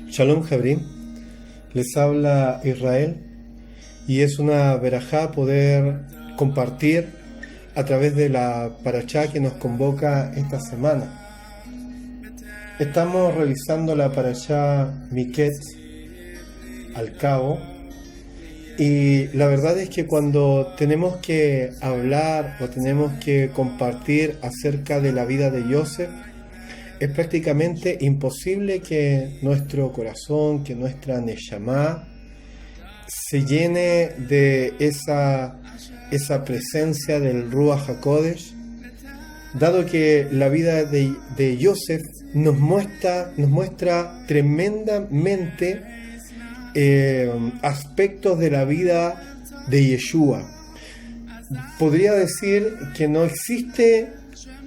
Shalom Jabrín, les habla Israel y es una verajá poder compartir a través de la parashá que nos convoca esta semana. Estamos revisando la parashá Miketz al cabo y la verdad es que cuando tenemos que hablar o tenemos que compartir acerca de la vida de Yosef, es prácticamente imposible que nuestro corazón, que nuestra Neshama se llene de esa presencia del Ruach HaKodesh, dado que la vida de Yosef nos muestra tremendamente aspectos de la vida de Yeshua. Podría decir que no existe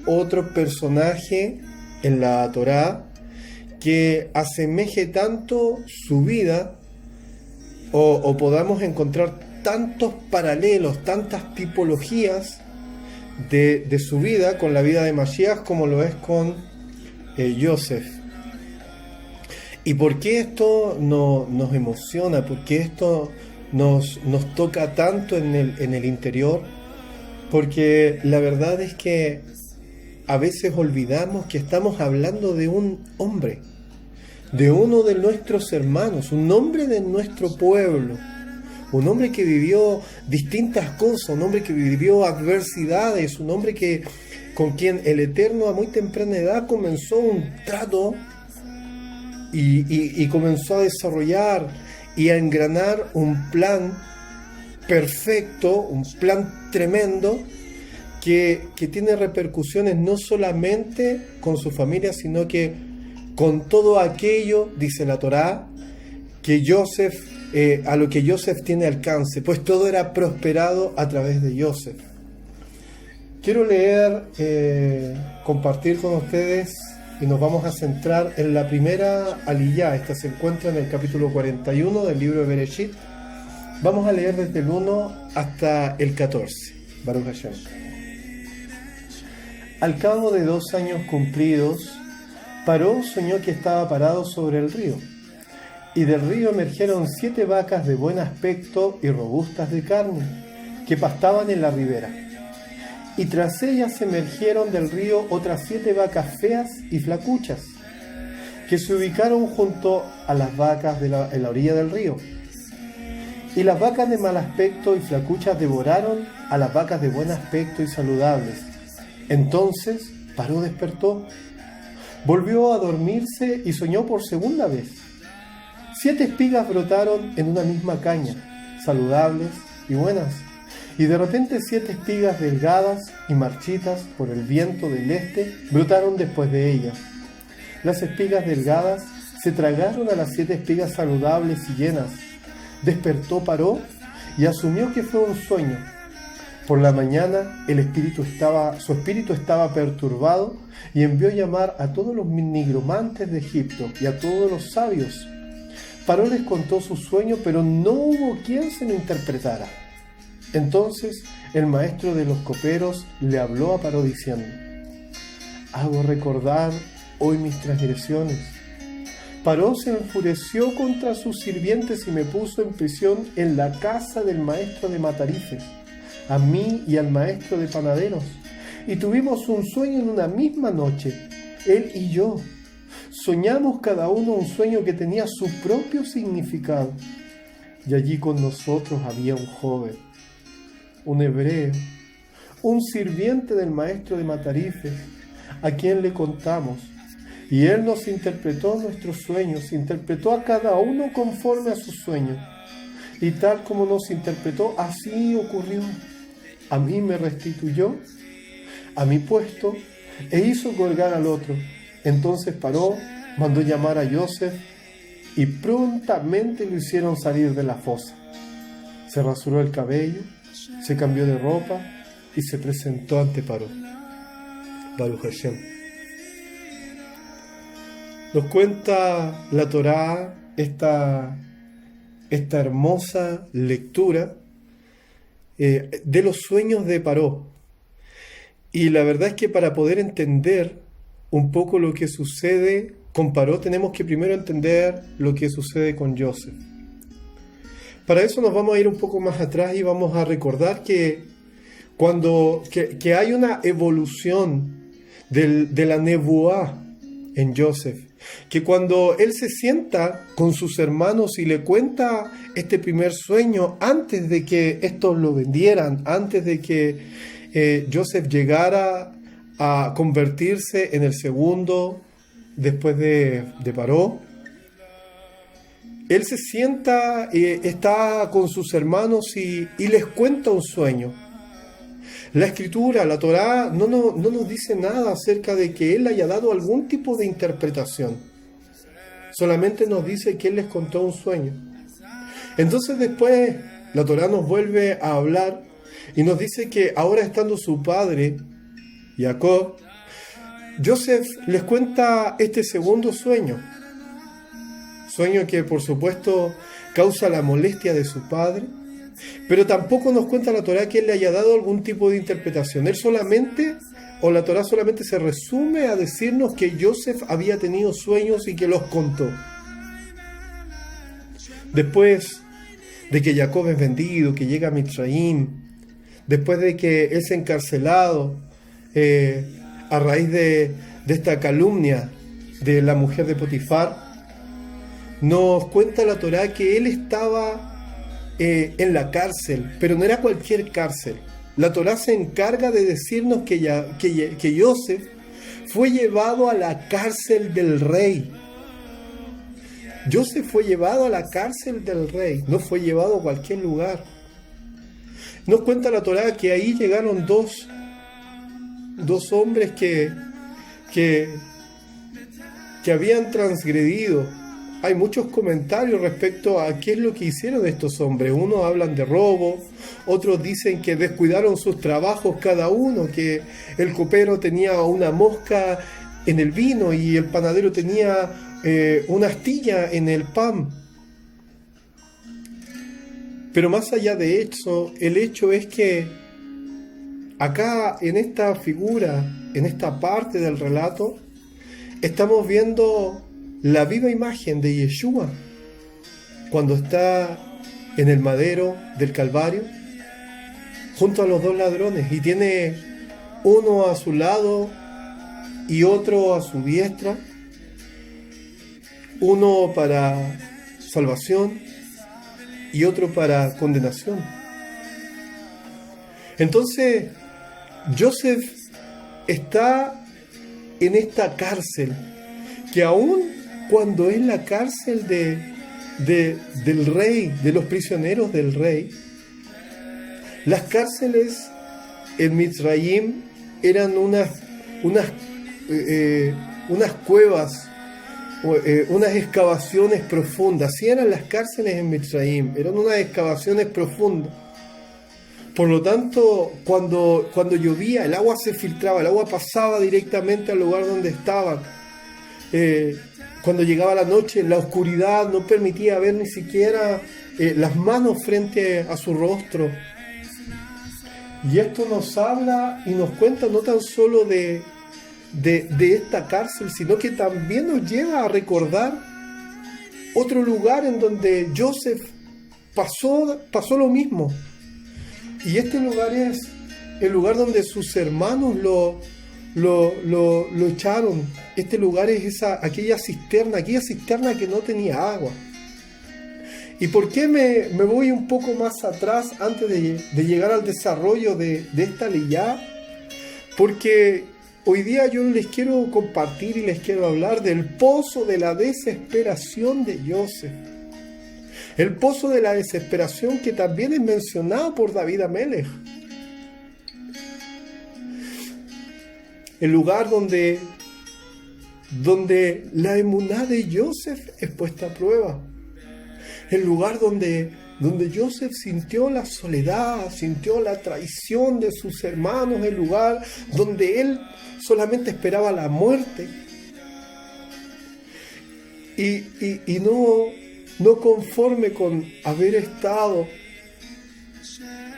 otro personaje en la Torá que asemeje tanto su vida o podamos encontrar tantos paralelos, tantas tipologías de su vida con la vida de Mashiach como lo es con Yosef. ¿Y por qué esto nos emociona? ¿Por qué esto nos toca tanto en el interior? Porque la verdad es que a veces olvidamos que estamos hablando de un hombre, de uno de nuestros hermanos, un hombre de nuestro pueblo, un hombre que vivió distintas cosas, un hombre que vivió adversidades, un hombre con quien el Eterno a muy temprana edad comenzó un trato y comenzó a desarrollar y a engranar un plan perfecto, un plan tremendo, que tiene repercusiones no solamente con su familia, sino que con todo aquello, dice la Torá, que Yosef, a lo que Yosef tiene alcance, pues todo era prosperado a través de Yosef. Quiero leer, compartir con ustedes, y nos vamos a centrar en la primera aliyá. Esta se encuentra en el capítulo 41 del libro de Bereshit. Vamos a leer desde el 1 hasta el 14. Baruch Hashem. Al cabo de 2 años cumplidos, Paró soñó que estaba parado sobre el río, y del río emergieron 7 vacas de buen aspecto y robustas de carne, que pastaban en la ribera. Y tras ellas emergieron del río otras 7 vacas feas y flacuchas, que se ubicaron junto a las vacas en la orilla del río. Y las vacas de mal aspecto y flacuchas devoraron a las vacas de buen aspecto y saludables. Entonces Paró despertó, volvió a dormirse y soñó por segunda vez. 7 espigas brotaron en una misma caña, saludables y buenas, y de repente 7 espigas delgadas y marchitas por el viento del este brotaron después de ellas. Las espigas delgadas se tragaron a las 7 espigas saludables y llenas. Despertó Paró y asumió que fue un sueño. Por la mañana su espíritu estaba perturbado y envió llamar a todos los nigromantes de Egipto y a todos los sabios. Paró les contó su sueño, pero no hubo quien se lo interpretara. Entonces el maestro de los coperos le habló a Paró diciendo: hago recordar hoy mis transgresiones. Paró se enfureció contra sus sirvientes y me puso en prisión en la casa del maestro de Matarifes, a mí y al maestro de panaderos, y tuvimos un sueño en una misma noche, él y yo. Soñamos cada uno un sueño que tenía su propio significado, y allí con nosotros había un joven, un hebreo, un sirviente del maestro de Matarifes, a quien le contamos, y él nos interpretó nuestros sueños, interpretó a cada uno conforme a sus sueños, y tal como nos interpretó, así ocurrió. A mí me restituyó a mi puesto e hizo colgar al otro. Entonces Paró, mandó llamar a Yosef y prontamente lo hicieron salir de la fosa. Se rasuró el cabello, se cambió de ropa y se presentó ante Paró. Baruch Hashem. Nos cuenta la Torá esta hermosa lectura de los sueños de Paró. Y la verdad es que para poder entender un poco lo que sucede con Paró, tenemos que primero entender lo que sucede con Joseph. Para eso nos vamos a ir un poco más atrás y vamos a recordar que que hay una evolución de la nebuá en Joseph, que cuando él se sienta con sus hermanos y le cuenta este primer sueño, antes de que estos lo vendieran, antes de que Joseph llegara a convertirse en el segundo después de Paró, él se sienta, está con sus hermanos y les cuenta un sueño. La Escritura, la Torá, no nos dice nada acerca de que él haya dado algún tipo de interpretación. Solamente nos dice que él les contó un sueño. Entonces después la Torá nos vuelve a hablar y nos dice que ahora estando su padre, Jacob, Joseph les cuenta este segundo sueño. Sueño que por supuesto causa la molestia de su padre. Pero tampoco nos cuenta la Torá que él le haya dado algún tipo de interpretación. La Torá solamente se resume a decirnos que Joseph había tenido sueños y que los contó. Después de que Jacob es vendido, que llega a Mitzrayim, después de que es encarcelado a raíz de esta calumnia de la mujer de Potifar, nos cuenta la Torá que él estaba en la cárcel, pero no era cualquier cárcel. La Torá se encarga de decirnos que Joseph fue llevado a la cárcel del rey. Joseph fue llevado a la cárcel del rey, no fue llevado a cualquier lugar. Nos cuenta la Torá que ahí llegaron dos hombres que habían transgredido. Hay muchos comentarios respecto a qué es lo que hicieron estos hombres. Unos hablan de robo, otros dicen que descuidaron sus trabajos cada uno, que el copero tenía una mosca en el vino y el panadero tenía una astilla en el pan. Pero más allá de eso, el hecho es que acá en esta figura, en esta parte del relato, estamos viendo la viva imagen de Yeshua cuando está en el madero del Calvario junto a los dos ladrones y tiene uno a su lado y otro a su diestra, uno para salvación y otro para condenación. Entonces Joseph está en esta cárcel que aún cuando es la cárcel del rey, de los prisioneros del rey, las cárceles en Mitzrayim eran unas cuevas, unas excavaciones profundas. Sí eran las cárceles en Mitzrayim, eran unas excavaciones profundas. Por lo tanto, cuando llovía, el agua se filtraba, el agua pasaba directamente al lugar donde estaban. Cuando llegaba la noche, la oscuridad no permitía ver ni siquiera las manos frente a su rostro. Y esto nos habla y nos cuenta no tan solo de esta cárcel, sino que también nos lleva a recordar otro lugar en donde Joseph pasó lo mismo. Y este lugar es el lugar donde sus hermanos lo echaron. Este lugar es aquella cisterna que no tenía agua. ¿Y por qué me voy un poco más atrás antes de llegar al desarrollo de esta leyá? Porque hoy día yo les quiero compartir y les quiero hablar del pozo de la desesperación de Joseph. El pozo de la desesperación que también es mencionado por David Amelech. El lugar donde la emuná de Joseph es puesta a prueba. El lugar donde Joseph sintió la soledad, sintió la traición de sus hermanos, el lugar donde él solamente esperaba la muerte. Y no conforme con haber estado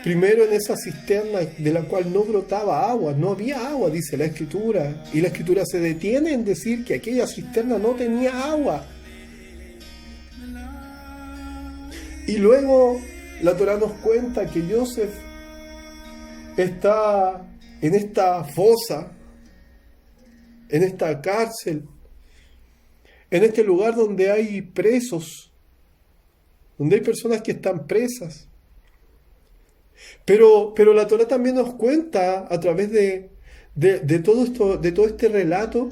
Primero en esa cisterna de la cual no brotaba agua, no había agua, dice la Escritura. Y la Escritura se detiene en decir que aquella cisterna no tenía agua. Y luego la Torá nos cuenta que Joseph está en esta fosa, en esta cárcel, en este lugar donde hay presos, donde hay personas que están presas. Pero la Torá también nos cuenta a través de todo esto, de todo este relato,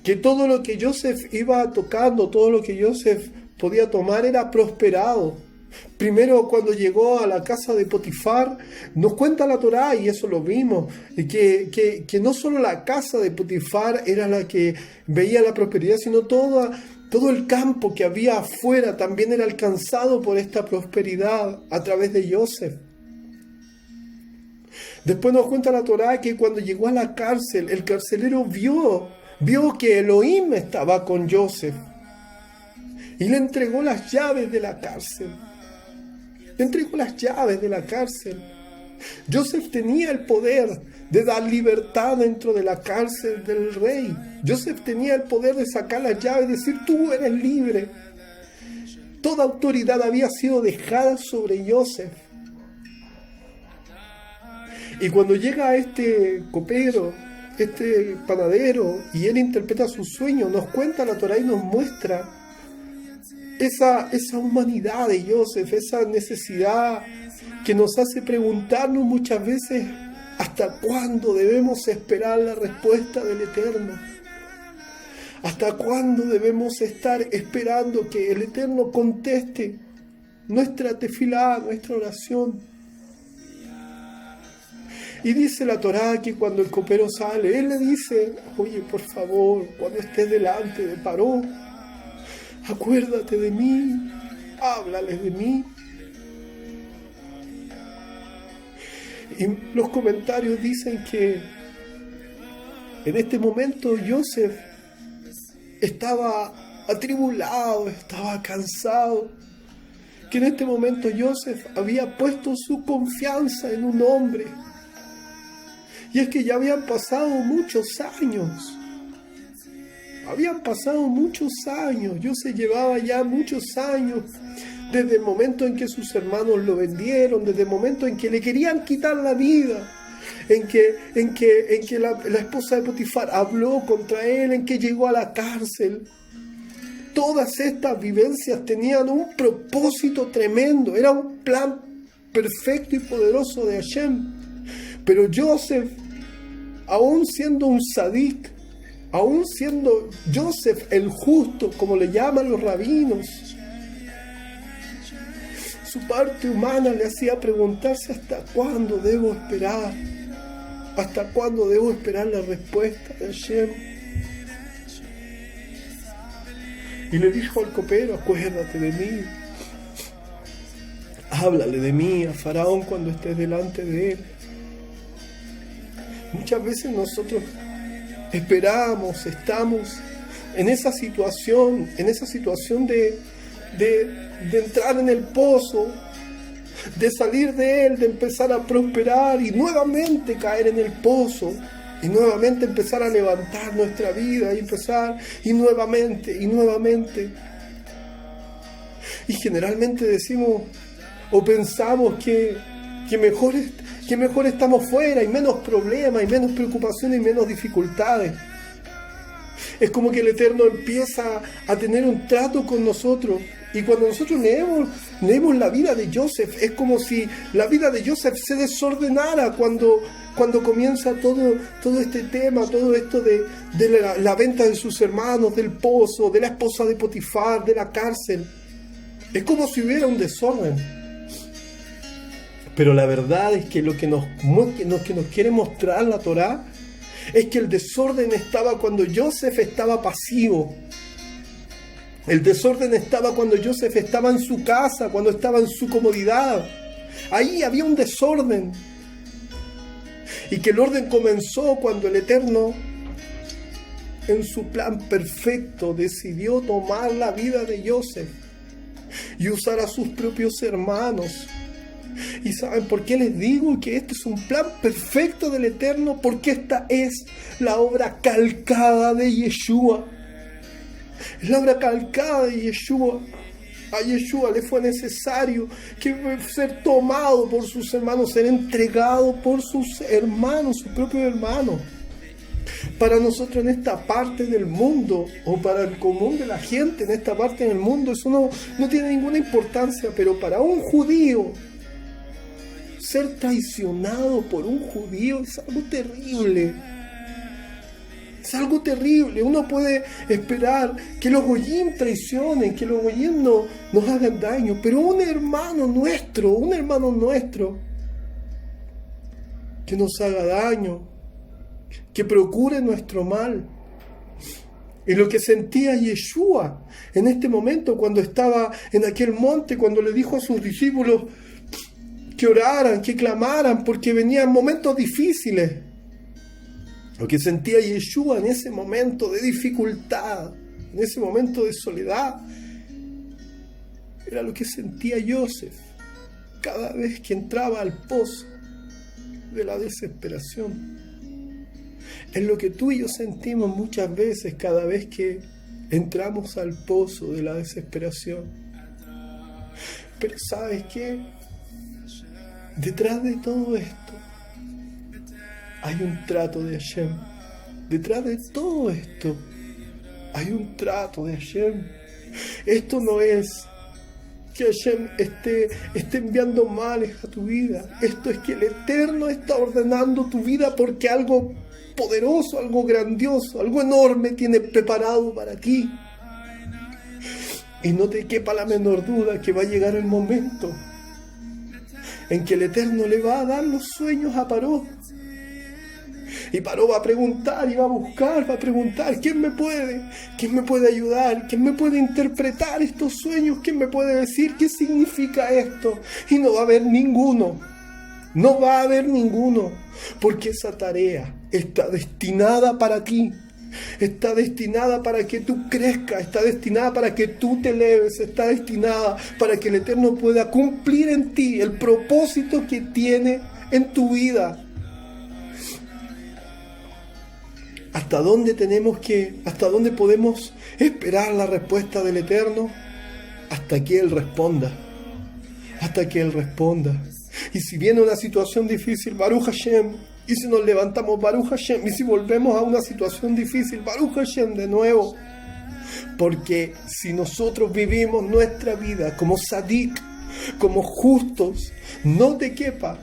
que todo lo que Joseph iba tocando, todo lo que Joseph podía tomar era prosperado. Primero, cuando llegó a la casa de Potifar, nos cuenta la Torá, y eso lo vimos, que no solo la casa de Potifar era la que veía la prosperidad, sino todo el campo que había afuera también era alcanzado por esta prosperidad a través de Joseph. Después nos cuenta la Torá que cuando llegó a la cárcel, el carcelero vio que Elohim estaba con Joseph y le entregó las llaves de la cárcel. Le entregó las llaves de la cárcel. Joseph tenía el poder de dar libertad dentro de la cárcel del rey. Joseph tenía el poder de sacar las llaves y decir: tú eres libre. Toda autoridad había sido dejada sobre Joseph. Y cuando llega este copero, este panadero, y él interpreta su sueño, nos cuenta la Torá y nos muestra esa humanidad de Joseph, esa necesidad que nos hace preguntarnos muchas veces hasta cuándo debemos esperar la respuesta del Eterno. ¿Hasta cuándo debemos estar esperando que el Eterno conteste nuestra tefilá, nuestra oración? Y dice la Torá que cuando el copero sale, él le dice: oye, por favor, cuando estés delante de Paró, acuérdate de mí, háblales de mí. Y los comentarios dicen que en este momento Joseph estaba atribulado, estaba cansado, que en este momento Joseph había puesto su confianza en un hombre. Y es que ya habían pasado muchos años. Joseph llevaba ya muchos años, desde el momento en que sus hermanos lo vendieron, desde el momento en que le querían quitar la vida, en que la esposa de Potifar habló contra él, en que llegó a la cárcel. Todas estas vivencias tenían un propósito tremendo, era un plan perfecto y poderoso de Hashem. Pero Joseph, aún siendo un sadik, aún siendo Joseph el justo, como le llaman los rabinos, su parte humana le hacía preguntarse: ¿hasta cuándo debo esperar? ¿Hasta cuándo debo esperar la respuesta de Hashem? Y le dijo al copero: acuérdate de mí, háblale de mí a Faraón cuando estés delante de él. Muchas veces nosotros esperamos, estamos en esa situación de entrar en el pozo, de salir de él, de empezar a prosperar y nuevamente caer en el pozo, y nuevamente empezar a levantar nuestra vida y nuevamente. Y generalmente decimos o pensamos que mejor estamos fuera, hay menos problemas, hay menos preocupaciones y menos dificultades. Es como que el Eterno empieza a tener un trato con nosotros. Y cuando nosotros leemos la vida de Joseph, es como si la vida de Joseph se desordenara cuando comienza todo este tema, todo esto de la venta de sus hermanos, del pozo, de la esposa de Potifar, de la cárcel. Es como si hubiera un desorden. Pero la verdad es que lo que nos quiere mostrar la Torá es que el desorden estaba cuando Joseph estaba pasivo. El desorden estaba cuando Joseph estaba en su casa, cuando estaba en su comodidad. Ahí había un desorden. Y que el orden comenzó cuando el Eterno, en su plan perfecto, decidió tomar la vida de Joseph y usar a sus propios hermanos ¿Y saben por qué les digo que este es un plan perfecto del Eterno? Porque esta es la obra calcada de Yeshua. Es la obra calcada de Yeshua. A Yeshua le fue necesario ser tomado por sus hermanos, ser entregado por sus hermanos, sus propios hermanos. Para nosotros en esta parte del mundo, o para el común de la gente en esta parte del mundo, eso no tiene ninguna importancia, pero para un judío, ser traicionado por un judío es algo terrible. Es algo terrible. Uno puede esperar que los goyim traicionen, que los goyim nos hagan daño, pero un hermano nuestro que nos haga daño, que procure nuestro mal. Y lo que sentía Yeshua en este momento, cuando estaba en aquel monte, cuando le dijo a sus discípulos que oraran, que clamaran, porque venían momentos difíciles. Lo que sentía Yeshua en ese momento de dificultad, en ese momento de soledad, era lo que sentía Joseph cada vez que entraba al pozo de la desesperación. Es lo que tú y yo sentimos muchas veces cada vez que entramos al pozo de la desesperación. Pero ¿sabes qué? Detrás de todo esto hay un trato de Hashem. Detrás de todo esto hay un trato de Hashem. Esto no es que Hashem esté enviando males a tu vida. Esto es que el Eterno está ordenando tu vida porque algo poderoso, algo grandioso, algo enorme tiene preparado para ti. Y no te quepa la menor duda que va a llegar el momento en que el Eterno le va a dar los sueños a Paró. Y Paró va a preguntar y va a buscar, va a preguntar, ¿quién me puede ayudar? ¿Quién me puede interpretar estos sueños? ¿Quién me puede decir qué significa esto? Y no va a haber ninguno. No va a haber ninguno. Porque esa tarea está destinada para ti. Está destinada para que tú crezcas, está destinada para que tú te eleves, está destinada para que el Eterno pueda cumplir en ti el propósito que tiene en tu vida. ¿Hasta dónde podemos esperar la respuesta del Eterno? Hasta que Él responda. Hasta que Él responda. Y si viene una situación difícil, Baruch Hashem. Y si nos levantamos, Baruch Hashem. Y si volvemos a una situación difícil, Baruch Hashem de nuevo. Porque si nosotros vivimos nuestra vida como sadik, como justos, no te quepa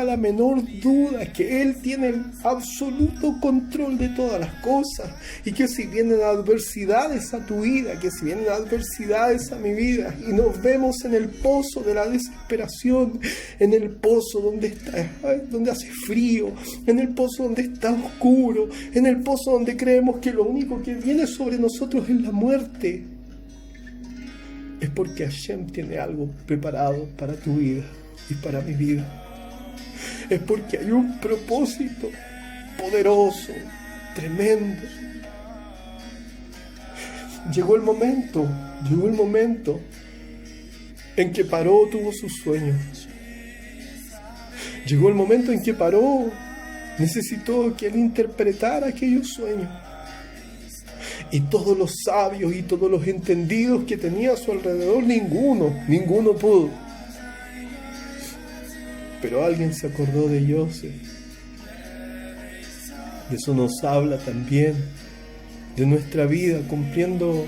la menor duda que Él tiene el absoluto control de todas las cosas, y que si vienen adversidades a tu vida, que si vienen adversidades a mi vida, y nos vemos en el pozo de la desesperación, en el pozo donde hace frío, en el pozo donde está oscuro, en el pozo donde creemos que lo único que viene sobre nosotros es la muerte, es porque Hashem tiene algo preparado para tu vida y para mi vida. Es porque hay un propósito poderoso, tremendo. Llegó el momento en que Paró tuvo sus sueños. Llegó el momento en que Paró necesitó que él interpretara aquellos sueños. Y todos los sabios y todos los entendidos que tenía a su alrededor, ninguno pudo. Pero alguien se acordó de Joseph. De eso nos habla también, de nuestra vida cumpliendo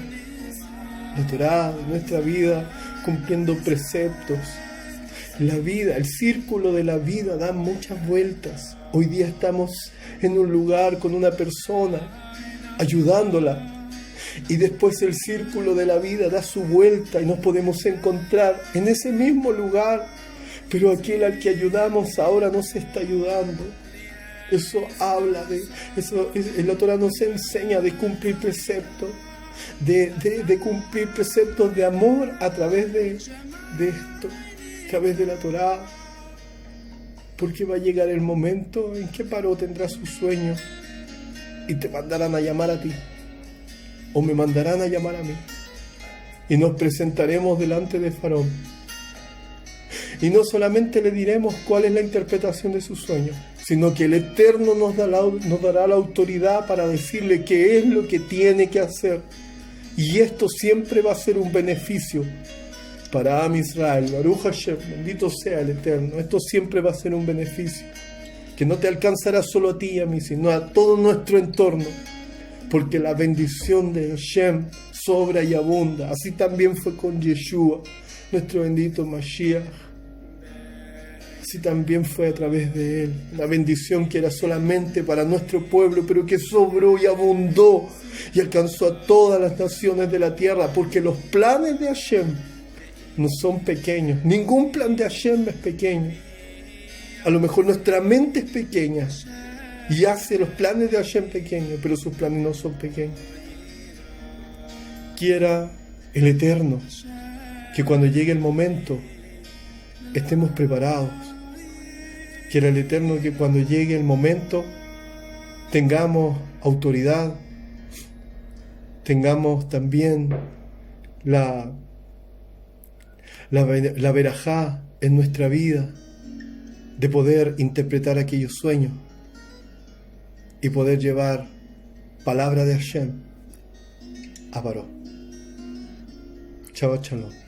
la Torá, de nuestra vida cumpliendo preceptos. La vida, el círculo de la vida da muchas vueltas. Hoy día estamos en un lugar con una persona, ayudándola, y después el círculo de la vida da su vuelta y nos podemos encontrar en ese mismo lugar, pero aquel al que ayudamos ahora no se está ayudando. Eso habla de eso. La Torá nos enseña de cumplir preceptos, de cumplir preceptos de amor a través de esto, a través de la Torá, porque va a llegar el momento en que Paró tendrá sus sueños y te mandarán a llamar a ti, o me mandarán a llamar a mí, y nos presentaremos delante de Faraón. Y no solamente le diremos cuál es la interpretación de su sueño, sino que el Eterno nos dará la autoridad para decirle qué es lo que tiene que hacer. Y esto siempre va a ser un beneficio para Am Israel. Baruch Hashem, bendito sea el Eterno. Esto siempre va a ser un beneficio que no te alcanzará solo a ti y a mí, sino a todo nuestro entorno, porque la bendición de Hashem sobra y abunda. Así también fue con Yeshua, nuestro bendito Mashiach. Así también fue a través de él, la bendición que era solamente para nuestro pueblo, pero que sobró y abundó y alcanzó a todas las naciones de la tierra, porque los planes de Hashem no son pequeños. Ningún plan de Hashem es pequeño. A lo mejor nuestra mente es pequeña y hace los planes de Hashem pequeños, pero sus planes no son pequeños. Quiera el Eterno que cuando llegue el momento estemos preparados. Quiera el Eterno que cuando llegue el momento tengamos autoridad, tengamos también la verajá en nuestra vida de poder interpretar aquellos sueños y poder llevar palabra de Hashem a Paró. Chao, shalom.